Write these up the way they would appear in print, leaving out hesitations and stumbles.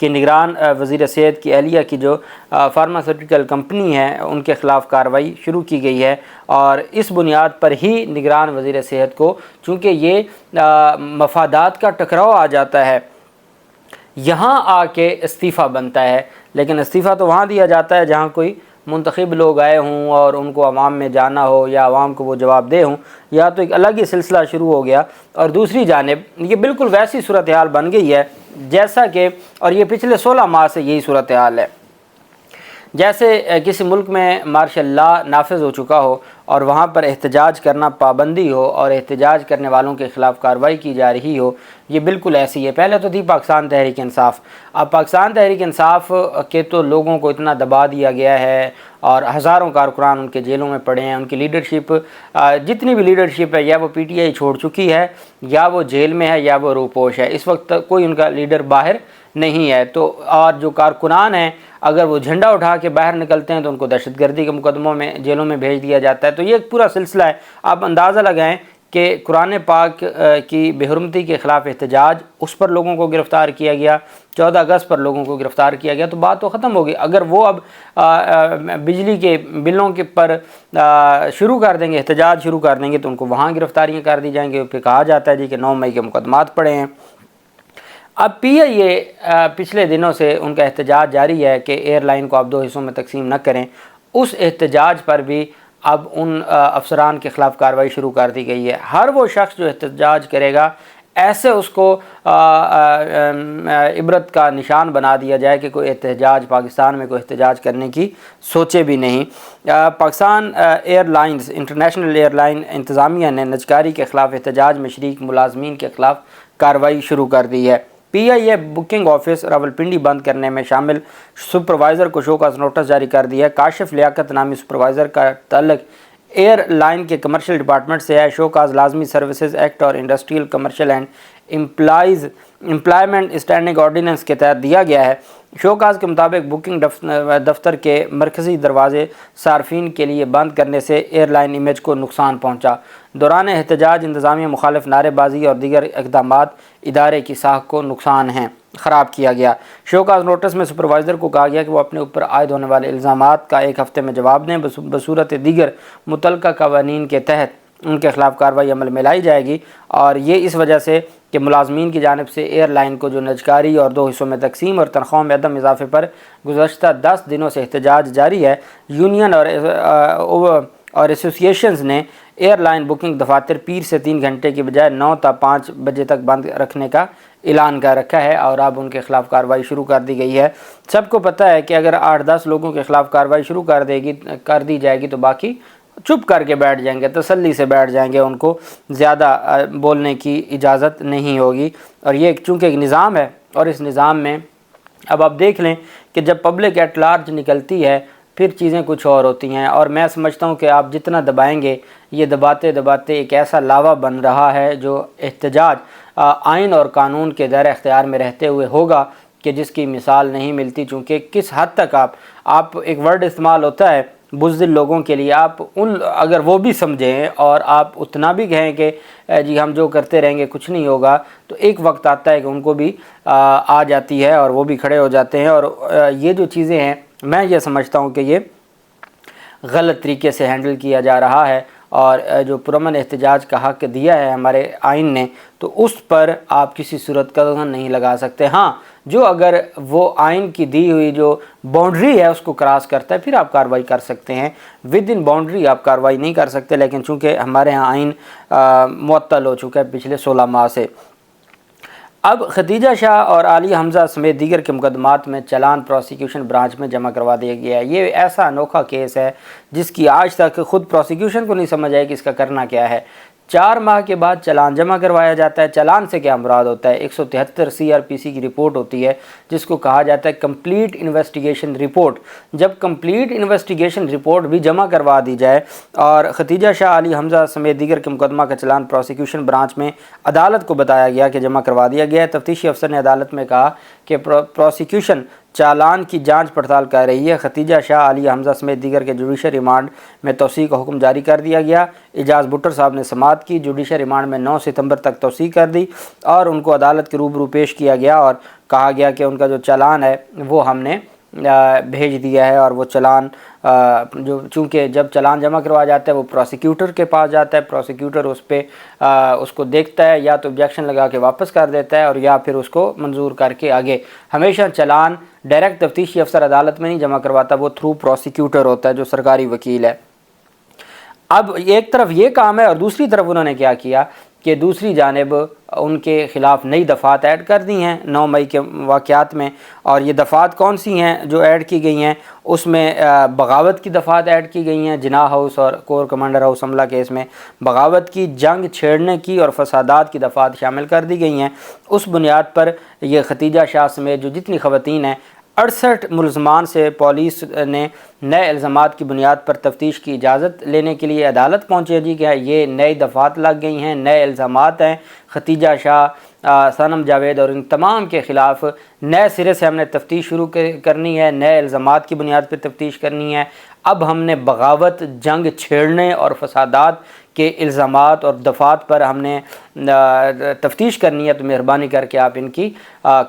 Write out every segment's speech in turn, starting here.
کہ نگران وزیر صحت کی اہلیہ کی جو فارماسیوٹیکل کمپنی ہے ان کے خلاف کارروائی شروع کی گئی ہے، اور اس بنیاد پر ہی نگران وزیر صحت کو، چونکہ یہ مفادات کا ٹکراؤ آ جاتا ہے، یہاں آ کے استعفیٰ بنتا ہے، لیکن استعفیٰ تو وہاں دیا جاتا ہے جہاں کوئی منتخب لوگ آئے ہوں اور ان کو عوام میں جانا ہو یا عوام کو وہ جواب دہ ہوں، یا تو ایک الگ ہی سلسلہ شروع ہو گیا۔ اور دوسری جانب یہ بالکل ویسی صورتحال بن گئی ہے جیسا کہ، اور یہ پچھلے 16 ماہ سے یہی صورتحال ہے، جیسے کسی ملک میں مارشل لا نافذ ہو چکا ہو اور وہاں پر احتجاج کرنا پابندی ہو اور احتجاج کرنے والوں کے خلاف کارروائی کی جا رہی ہو، یہ بالکل ایسی ہے۔ پہلے تو تھی پاکستان تحریک انصاف، اب پاکستان تحریک انصاف کے تو لوگوں کو اتنا دبا دیا گیا ہے اور ہزاروں کارکنان ان کے جیلوں میں پڑے ہیں، ان کی لیڈرشپ، جتنی بھی لیڈرشپ ہے، یا وہ پی ٹی آئی چھوڑ چکی ہے، یا وہ جیل میں ہے، یا وہ روپوش ہے، اس وقت کوئی ان کا لیڈر باہر نہیں ہے۔ تو اور جو کارکنان ہیں اگر وہ جھنڈا اٹھا کے باہر نکلتے ہیں تو ان کو دہشت گردی کے مقدموں میں جیلوں میں بھیج دیا جاتا ہے۔ تو یہ ایک پورا سلسلہ ہے۔ آپ اندازہ لگائیں کہ قرآن پاک کی بے حرمتی کے خلاف احتجاج، اس پر لوگوں کو گرفتار کیا گیا، 14 اگست پر لوگوں کو گرفتار کیا گیا، تو بات تو ختم ہوگی۔ اگر وہ اب بجلی کے بلوں کے پر شروع کر دیں گے، احتجاج شروع کر دیں گے، تو ان کو وہاں گرفتاریاں کر دی جائیں گی۔ پھر کہا جاتا ہے جی کہ 9 مئی کے مقدمات پڑے ہیں۔ اب پی آئی اے پچھلے دنوں سے ان کا احتجاج جاری ہے کہ ایئر لائن کو آپ 2 حصوں میں تقسیم نہ کریں، اس احتجاج پر بھی اب ان افسران کے خلاف کارروائی شروع کر دی گئی ہے۔ ہر وہ شخص جو احتجاج کرے گا، ایسے اس کو عبرت کا نشان بنا دیا جائے کہ کوئی احتجاج پاکستان میں کوئی احتجاج کرنے کی سوچے بھی نہیں۔ Pakistan airlines international airline انتظامیہ نے نجکاری کے خلاف احتجاج میں شریک ملازمین کے خلاف کارروائی شروع کر دی ہے۔ پی آئی اے بکنگ آفس راولپنڈی بند کرنے میں شامل سپروائزر کو شو کاز نوٹس جاری کر دیا ہے۔ کاشف لیاقت نامی سپروائزر کا تعلق ایئر لائن کے کمرشل ڈپارٹمنٹ سے ہے۔ شو کاز لازمی سروسز ایکٹ اور industrial commercial and employment standing ordinance کے تحت دیا گیا ہے۔ شو کاز کے مطابق بکنگ دفتر کے مرکزی دروازے صارفین کے لیے بند کرنے سے ایئر لائن امیج کو نقصان پہنچا۔ دوران احتجاج انتظامیہ مخالف نعرے بازی اور دیگر اقدامات ادارے کی ساکھ کو نقصان ہیں، خراب کیا گیا۔ شو کاز نوٹس میں سپروائزر کو کہا گیا کہ وہ اپنے اوپر عائد ہونے والے الزامات کا 1 ہفتے میں جواب دیں، بصورت دیگر متعلقہ قوانین کے تحت ان کے خلاف کارروائی عمل میں لائی جائے گی۔ اور یہ اس وجہ سے کہ ملازمین کی جانب سے ایئر لائن کو جو نجکاری اور 2 حصوں میں تقسیم اور تنخواہوں میں عدم اضافے پر گزشتہ 10 دنوں سے احتجاج جاری ہے، یونین اور ایسوسی ایشنز نے ایئر لائن بکنگ دفاتر پیر سے 3 گھنٹے کی بجائے 9 تا 5 بجے تک بند رکھنے کا اعلان کر رکھا ہے، اور اب ان کے خلاف کارروائی شروع کر دی گئی ہے۔ سب کو پتہ ہے کہ اگر 8-10 لوگوں کے خلاف کارروائی شروع کر دی جائے گی تو باقی چپ کر کے بیٹھ جائیں گے، تسلی سے بیٹھ جائیں گے، ان کو زیادہ بولنے کی اجازت نہیں ہوگی۔ اور یہ چونکہ ایک نظام ہے، اور اس نظام میں اب آپ دیکھ لیں کہ جب پبلک ایٹ لارج نکلتی ہے پھر چیزیں کچھ اور ہوتی ہیں، اور میں سمجھتا ہوں کہ آپ جتنا دبائیں گے، یہ دباتے دباتے ایک ایسا لاوا بن رہا ہے جو احتجاج آئین اور قانون کے دائرہ اختیار میں رہتے ہوئے ہوگا کہ جس کی مثال نہیں ملتی۔ چونکہ کس حد تک آپ ایک ورڈ استعمال ہوتا ہے بزدل لوگوں کے لیے، آپ اگر وہ بھی سمجھیں اور آپ اتنا بھی کہیں کہ جی ہم جو کرتے رہیں گے کچھ نہیں ہوگا، تو ایک وقت آتا ہے کہ ان کو بھی آ جاتی ہے اور وہ بھی کھڑے ہو جاتے ہیں۔ اور یہ جو چیزیں ہیں، میں یہ سمجھتا ہوں کہ یہ غلط طریقے سے ہینڈل کیا جا رہا ہے، اور جو پرامن احتجاج کا حق دیا ہے ہمارے آئین نے، تو اس پر آپ کسی صورت قدغن نہیں لگا سکتے۔ ہاں، جو اگر وہ آئین کی دی ہوئی جو باؤنڈری ہے اس کو کراس کرتا ہے پھر آپ کارروائی کر سکتے ہیں، ود ان باؤنڈری آپ کارروائی نہیں کر سکتے۔ لیکن چونکہ ہمارے ہاں آئین معطل ہو چکا ہے پچھلے 16 ماہ سے، اب ختیجہ شاہ اور عالیہ حمزہ سمیت دیگر کے مقدمات میں چلان پروسیکیوشن برانچ میں جمع کروا دیا گیا ہے۔ یہ ایسا انوکھا کیس ہے جس کی آج تک خود پروسیکیوشن کو نہیں سمجھ آئے کہ اس کا کرنا کیا ہے۔ 4 ماہ کے بعد چلان جمع کروایا جاتا ہے۔ چلان سے کیا مراد ہوتا ہے؟ 173 CRPC کی رپورٹ ہوتی ہے جس کو کہا جاتا ہے کمپلیٹ انویسٹیگیشن رپورٹ۔ جب کمپلیٹ انویسٹیگیشن رپورٹ بھی جمع کروا دی جائے اور ختیجہ شاہ، علی حمزہ سمیت دیگر کے مقدمہ کا چلان پروسیکیوشن برانچ میں عدالت کو بتایا گیا کہ جمع کروا دیا گیا ہے، تفتیشی افسر نے عدالت میں کہا کہ پروسیکیوشن چالان کی جانچ پڑتال کر رہی ہے۔ ختیجہ شاہ، عالیہ حمزہ سمیت دیگر کے جوڈیشل ریمانڈ میں توسیع کا حکم جاری کر دیا گیا۔ اعجاز بھٹر صاحب نے سماعت کی، جوڈیشل ریمانڈ میں 9 ستمبر تک توسیع کر دی اور ان کو عدالت کے روبرو پیش کیا گیا اور کہا گیا کہ ان کا جو چالان ہے وہ ہم نے بھیج دیا ہے، اور وہ چالان جو چونکہ جب چالان جمع کروایا جاتا ہے وہ پروسیکیوٹر کے پاس جاتا ہے، پروسیکیوٹر اس پہ اس کو دیکھتا ہے، یا تو آبجیکشن لگا کے واپس کر دیتا ہے اور یا پھر اس کو منظور کر کے آگے۔ ہمیشہ چالان ڈائریکٹ تفتیشی افسر عدالت میں نہیں جمع کرواتا، وہ تھرو پروسیکیوٹر ہوتا ہے جو سرکاری وکیل ہے۔ اب ایک طرف یہ کام ہے اور دوسری طرف انہوں نے کیا کیا کہ دوسری جانب ان کے خلاف نئی دفعات ایڈ کر دی ہیں 9 مئی کے واقعات میں، اور یہ دفعات کون سی ہیں جو ایڈ کی گئی ہیں؟ اس میں بغاوت کی دفعات ایڈ کی گئی ہیں، جناح ہاؤس اور کور کمانڈر ہاؤس حملہ کیس میں بغاوت کی، جنگ چھیڑنے کی اور فسادات کی دفعات شامل کر دی گئی ہیں۔ اس بنیاد پر یہ ختیجہ شاہ سمیت جو جتنی خواتین ہیں 68 ملزمان سے پولیس نے نئے الزامات کی بنیاد پر تفتیش کی اجازت لینے کے لیے عدالت پہنچے جی کہ یہ نئی دفعات لگ گئی ہیں، نئے الزامات ہیں، ختیجہ شاہ، صنم جاوید اور ان تمام کے خلاف نئے سرے سے ہم نے تفتیش شروع کرنی ہے، نئے الزامات کی بنیاد پر تفتیش کرنی ہے۔ اب ہم نے بغاوت، جنگ چھیڑنے اور فسادات کے الزامات اور دفعات پر ہم نے تفتیش کرنی ہے، تو مہربانی کر کے آپ ان کی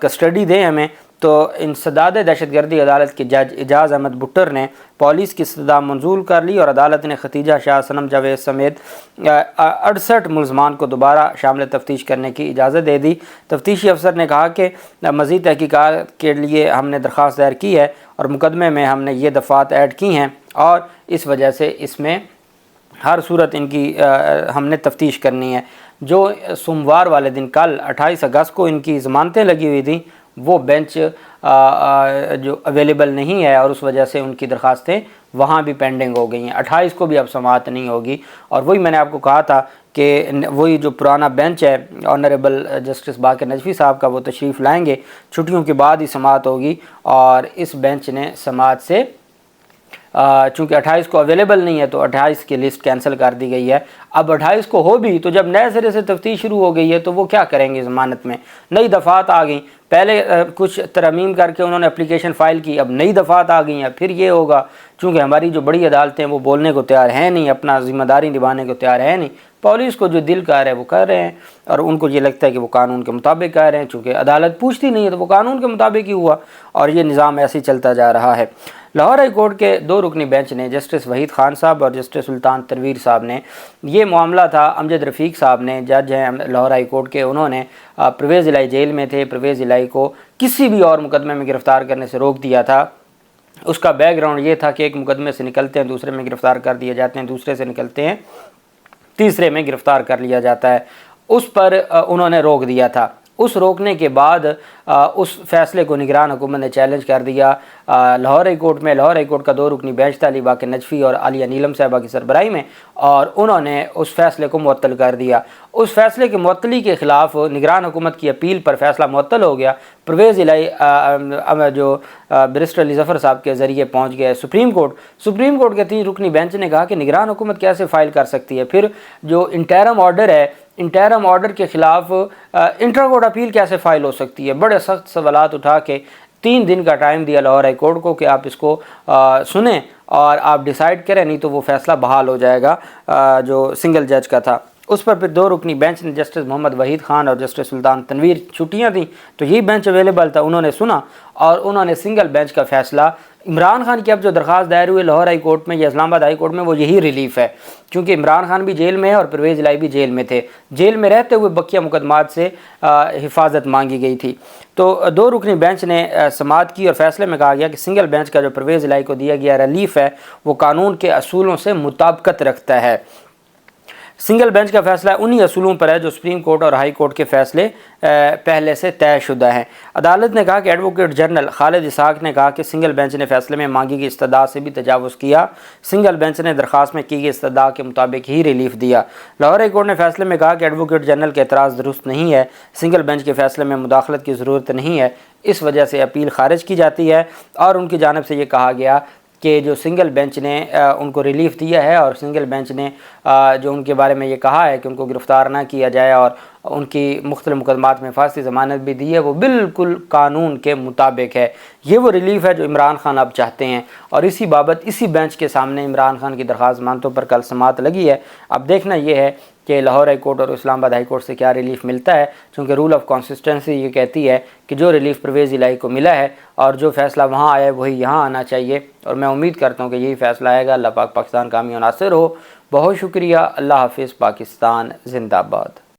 کسٹڈی دیں ہمیں۔ تو انسداد دہشت گردی عدالت کے جج اعجاز احمد بھٹر نے پولیس کی استدعا منظور کر لی اور عدالت نے ختیجہ شاہ، صنم جاوید سمیت 68 ملزمان کو دوبارہ شامل تفتیش کرنے کی اجازت دے دی۔ تفتیشی افسر نے کہا کہ مزید تحقیقات کے لیے ہم نے درخواست دائر کی ہے اور مقدمے میں ہم نے یہ دفعات ایڈ کی ہیں، اور اس وجہ سے اس میں ہر صورت ان کی ہم نے تفتیش کرنی ہے۔ جو سوموار والے دن کل 28 اگست کو ان کی ضمانتیں لگی ہوئی تھیں وہ بینچ جو اویلیبل نہیں ہے اور اس وجہ سے ان کی درخواستیں وہاں بھی پینڈنگ ہو گئی ہیں۔ 28 کو بھی اب سماعت نہیں ہوگی، اور وہی میں نے آپ کو کہا تھا کہ وہی جو پرانا بینچ ہے آنریبل جسٹس باقر نجفی صاحب کا، وہ تشریف لائیں گے، چھٹیوں کے بعد ہی سماعت ہوگی، اور اس بینچ نے سماعت سے چونکہ 28 کو اویلیبل نہیں ہے تو 28 کی لسٹ کینسل کر دی گئی ہے۔ اب 28 کو ہو بھی تو جب نئے سرے سے تفتیش شروع ہو گئی ہے تو وہ کیا کریں گے؟ ضمانت میں نئی دفعات آ گئیں، پہلے کچھ ترمیم کر کے انہوں نے اپلیکیشن فائل کی، اب نئی دفعات آ گئی ہیں، پھر یہ ہوگا چونکہ ہماری جو بڑی عدالتیں وہ بولنے کو تیار ہیں نہیں، اپنا ذمہ داری نبھانے کو تیار ہے نہیں، پولیس کو جو دل کر ہے وہ کر رہے ہیں، اور ان کو یہ لگتا ہے کہ وہ قانون کے مطابق کر رہے ہیں، چونکہ عدالت پوچھتی نہیں ہے تو وہ قانون کے مطابق ہی ہوا، اور یہ نظام ایسے ہی چلتا جا رہا ہے۔ لاہور ہائی کورٹ کے 2 رکنی بینچ نے جسٹس وحید خان صاحب اور جسٹس سلطان تنویر صاحب نے، یہ معاملہ تھا امجد رفیق صاحب نے، جج ہیں لاہور ہائی کورٹ کے، انہوں نے پرویز الہی جیل میں تھے، پرویز الہی کو کسی بھی اور مقدمے میں گرفتار کرنے سے روک دیا تھا۔ اس کا بیک گراؤنڈ یہ تھا کہ ایک مقدمے سے نکلتے ہیں دوسرے میں گرفتار کر دیے جاتے ہیں، دوسرے سے نکلتے ہیں تیسرے میں گرفتار کر لیا جاتا ہے، اس پر انہوں نے روک دیا تھا۔ اس روکنے کے بعد اس فیصلے کو نگران حکومت نے چیلنج کر دیا لاہور ہائی کورٹ میں۔ لاہور ہائی کورٹ کا 2 رکنی بینچ تھا علی باقر نجفی اور عالیہ نیلم صاحبہ کی سربراہی میں، اور انہوں نے اس فیصلے کو معطل کر دیا۔ اس فیصلے کی معطلی کے خلاف نگران حکومت کی اپیل پر فیصلہ معطل ہو گیا۔ پرویز الہی جو بیرسٹر علی ظفر صاحب کے ذریعے پہنچ گئے سپریم کورٹ۔ سپریم کورٹ کے 3 رکنی بینچ نے کہا کہ نگران حکومت کیسے فائل کر سکتی ہے، پھر جو انٹرم آرڈر ہے، انٹرم آرڈر کے خلاف انٹر کورٹ اپیل کیسے فائل ہو سکتی ہے؟ بڑے سخت سوالات اٹھا کے 3 دن کا ٹائم دیا لاہور ہائی کورٹ کو کہ آپ اس کو سنیں اور آپ ڈیسائیڈ کریں، نہیں تو وہ فیصلہ بحال ہو جائے گا جو سنگل جج کا تھا۔ اس پر پھر 2 رکنی بینچ نے جسٹس محمد وحید خان اور جسٹس سلطان تنویر، چھٹیاں تھیں تو یہی بینچ اویلیبل تھا، انہوں نے سنا اور انہوں نے سنگل بینچ کا فیصلہ عمران خان کی اب جو درخواست دائر ہوئی لاہور ہائی کورٹ میں یا اسلام آباد ہائی کورٹ میں وہ یہی ریلیف ہے، کیونکہ عمران خان بھی جیل میں ہے اور پرویز الہی بھی جیل میں تھے، جیل میں رہتے ہوئے بقیہ مقدمات سے حفاظت مانگی گئی تھی۔ تو 2 رکنی بینچ نے سماعت کی اور فیصلے میں کہا گیا کہ سنگل بینچ کا جو پرویز الہی کو دیا گیا ریلیف ہے وہ قانون کے اصولوں سے مطابقت رکھتا ہے۔ سنگل بینچ کا فیصلہ انہی اصولوں پر ہے جو سپریم کورٹ اور ہائی کورٹ کے فیصلے پہلے سے طے شدہ ہیں۔ عدالت نے کہا کہ ایڈوکیٹ جنرل خالد اسحاق نے کہا کہ سنگل بینچ نے فیصلے میں مانگی گئی استدعا سے بھی تجاوز کیا، سنگل بینچ نے درخواست میں کی گئی استدعا کے مطابق ہی ریلیف دیا۔ لاہور ہائی کورٹ نے فیصلے میں کہا کہ ایڈوکیٹ جنرل کے اعتراض درست نہیں ہے، سنگل بینچ کے فیصلے میں مداخلت کی ضرورت نہیں ہے، اس وجہ سے اپیل خارج کی جاتی ہے، اور ان کی جانب سے یہ کہا گیا کہ جو سنگل بینچ نے ان کو ریلیف دیا ہے اور سنگل بینچ نے جو ان کے بارے میں یہ کہا ہے کہ ان کو گرفتار نہ کیا جائے اور ان کی مختلف مقدمات میں پھانسی ضمانت بھی دی ہے، وہ بالکل قانون کے مطابق ہے۔ یہ وہ ریلیف ہے جو عمران خان اب چاہتے ہیں، اور اسی بابت اسی بینچ کے سامنے عمران خان کی درخواست ضمانتوں پر کل سماعت لگی ہے۔ اب دیکھنا یہ ہے کہ لاہور ہائی کورٹ اور اسلام آباد ہائی کورٹ سے کیا ریلیف ملتا ہے، چونکہ رول آف کنسسٹنسی یہ کہتی ہے کہ جو ریلیف پرویز الہی کو ملا ہے اور جو فیصلہ وہاں آیا ہے وہی یہاں آنا چاہیے، اور میں امید کرتا ہوں کہ یہی فیصلہ آئے گا۔ اللہ پاک پاکستان کامیاب و ناصر ہو۔ بہت شکریہ۔ اللہ حافظ۔ پاکستان زندہ باد۔